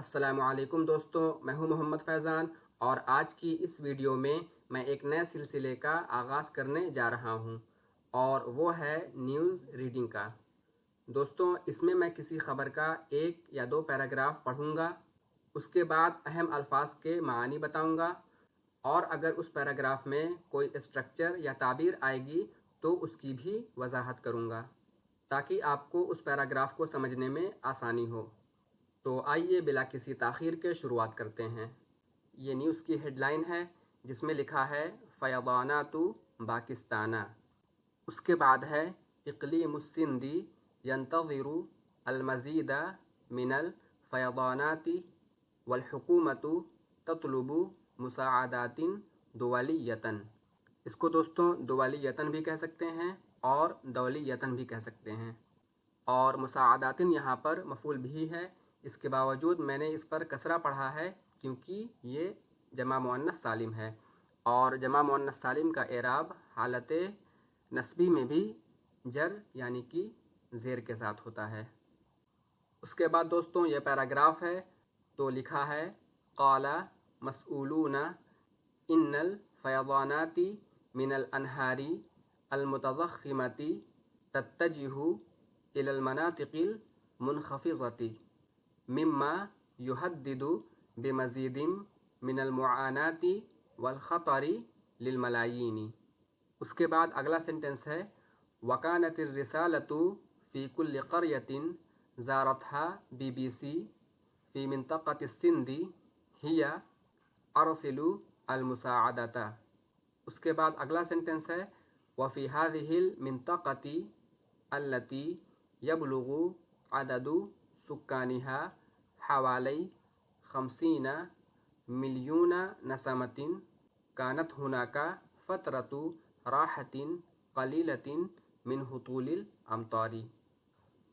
السلام علیکم دوستوں، میں ہوں محمد فیضان اور آج کی اس ویڈیو میں ایک نئے سلسلے کا آغاز کرنے جا رہا ہوں اور وہ ہے نیوز ریڈنگ کا۔ دوستوں، اس میں کسی خبر کا ایک یا دو پیراگراف پڑھوں گا، اس کے بعد اہم الفاظ کے معانی بتاؤں گا اور اگر اس پیراگراف میں کوئی اسٹرکچر یا تعبیر آئے گی تو اس کی بھی وضاحت کروں گا تاکہ آپ کو اس پیراگراف کو سمجھنے میں آسانی ہو۔ تو آئیے بلا کسی تاخیر کے شروعات کرتے ہیں۔ یہ نیوز کی ہیڈ لائن ہے جس میں لکھا ہے فیضانات پاکستانہ۔ اس کے بعد ہے اقلیم السندی ینتظر المزید من الفیضانات والحکومت تطلب مساعدات دولیۃ۔ اس کو دوستوں دولیۃ بھی کہہ سکتے ہیں اور دولیۃ بھی کہہ سکتے ہیں، اور مساعداتن یہاں پر مفعول بھی ہے۔ اس کے باوجود میں نے اس پر کسرہ پڑھا ہے کیونکہ یہ جمع مؤنث سالم ہے اور جمع مؤنث سالم کا اعراب حالت نسبی میں بھی جر یعنی کہ زیر کے ساتھ ہوتا ہے۔ اس کے بعد دوستوں یہ پیراگراف ہے تو لکھا ہے قال مسئولون ان الفیضانات من الانہار المتضخمۃ تتجہ الی المناطق المنخفضۃ مما یہدد بمزید من المعاناة والخطر للملايين۔ اس کے بعد اگلا سنٹنس ہے وکانت الرسالۃ فی کل قریۃ زارتها BBC فی منطقۃ السندھ ہی ارسل المساعدۃ۔ اس کے بعد اگلا سنٹنس ہے وفی هذه المنطقۃ التي يبلغ عدد سکانها حوالی 50 ملیون نسمۃ كانت هناك فترة راحة قلیلة من هطول الامطار۔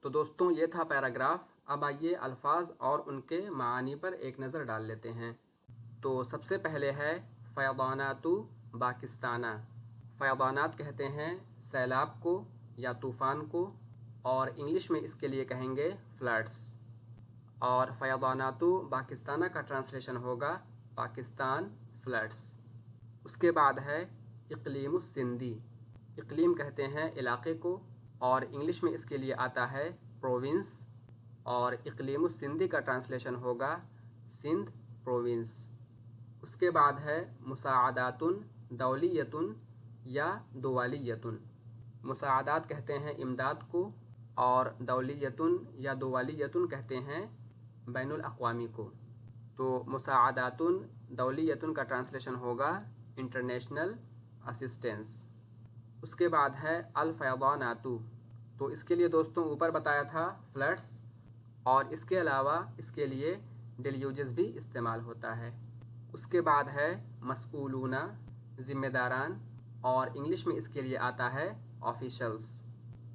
تو دوستوں یہ تھا پیراگراف۔ اب آئیے الفاظ اور ان کے معانی پر ایک نظر ڈال لیتے ہیں۔ تو سب سے پہلے ہے فیضانات پاکستانہ۔ فیضانات کہتے ہیں سیلاب کو یا طوفان کو، اور انگلش میں اس کے لیے کہیں گے فلڈس، اور فیضانات پاکستانہ کا ٹرانسلیشن ہوگا پاکستان فلڈس۔ اس کے بعد ہے اقلیم السندی۔ اقلیم کہتے ہیں علاقے کو، اور انگلش میں اس کے لیے آتا ہے پروونس، اور اقلیم السندی کا ٹرانسلیشن ہوگا سندھ پروونس۔ اس کے بعد ہے مساعدات دولیۃ یا دوالیۃ۔ مساعدات کہتے ہیں امداد کو، اور دولیۃ یا دوالیۃ کہتے ہیں بین الاقوامی کو۔ تو مساعدات دولیۃ کا ٹرانسلیشن ہوگا انٹرنیشنل اسسٹنس۔ اس کے بعد ہے الفیضانات۔ تو اس کے لیے دوستوں اوپر بتایا تھا فلڈس، اور اس کے علاوہ اس کے لیے ڈیلیوجز بھی استعمال ہوتا ہے۔ اس کے بعد ہے مسئولون، ذمہ داران، اور انگلش میں اس کے لیے آتا ہے آفیشلس۔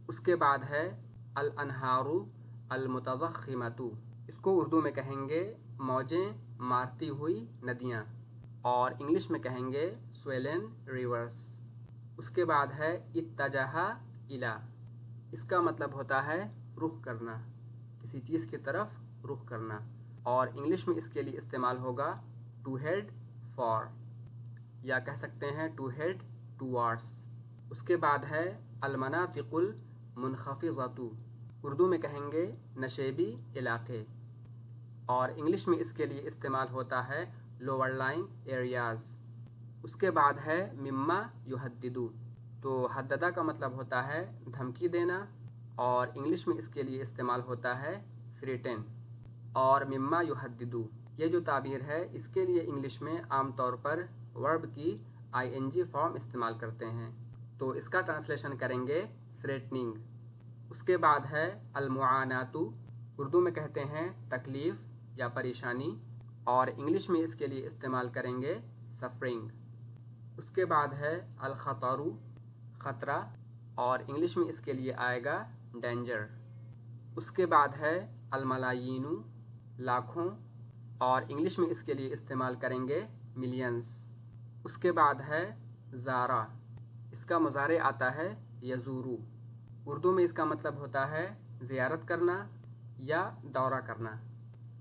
اس کے بعد ہے الانہار المتضخمۃ۔ اس کو اردو میں کہیں گے موجیں مارتی ہوئی ندیاں، اور انگلش میں کہیں گے سویلن ریورس۔ اس کے بعد ہے اتجہ الی۔ اس کا مطلب ہوتا ہے رخ کرنا، کسی چیز کی طرف رخ کرنا، اور انگلش میں اس کے لیے استعمال ہوگا ٹو ہیڈ فار، یا کہہ سکتے ہیں ٹو ہیڈ ٹوارڈس۔ اس کے بعد ہے المناطق المنخفضۃ۔ اردو میں کہیں گے نشیبی علاقے، اور انگلش میں اس کے لیے استعمال ہوتا ہے لوور لائن ایریاز۔ اس کے بعد ہے مما یہدد۔ تو حددہ کا مطلب ہوتا ہے دھمکی دینا، اور انگلش میں اس کے لیے استعمال ہوتا ہے تھریٹن، اور مما یہدد یہ جو تعبیر ہے اس کے لیے انگلش میں عام طور پر ورب کی ING فارم استعمال کرتے ہیں، تو اس کا ٹرانسلیشن کریں گے تھریٹننگ۔ اس کے بعد ہے المعانات۔ اردو میں کہتے ہیں تکلیف یا پریشانی، اور انگلش میں اس کے لیے استعمال کریں گے سفرنگ۔ اس کے بعد ہے الخطر، خطرہ، اور انگلش میں اس کے لیے آئے گا ڈینجر۔ اس کے بعد ہے الملايين، لاکھوں، اور انگلش میں اس کے لیے استعمال کریں گے ملینز۔ اس کے بعد ہے زارا۔ اس کا مضارع آتا ہے یزورو۔ اردو میں اس کا مطلب ہوتا ہے زیارت کرنا یا دورہ کرنا،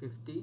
50।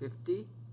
50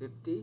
50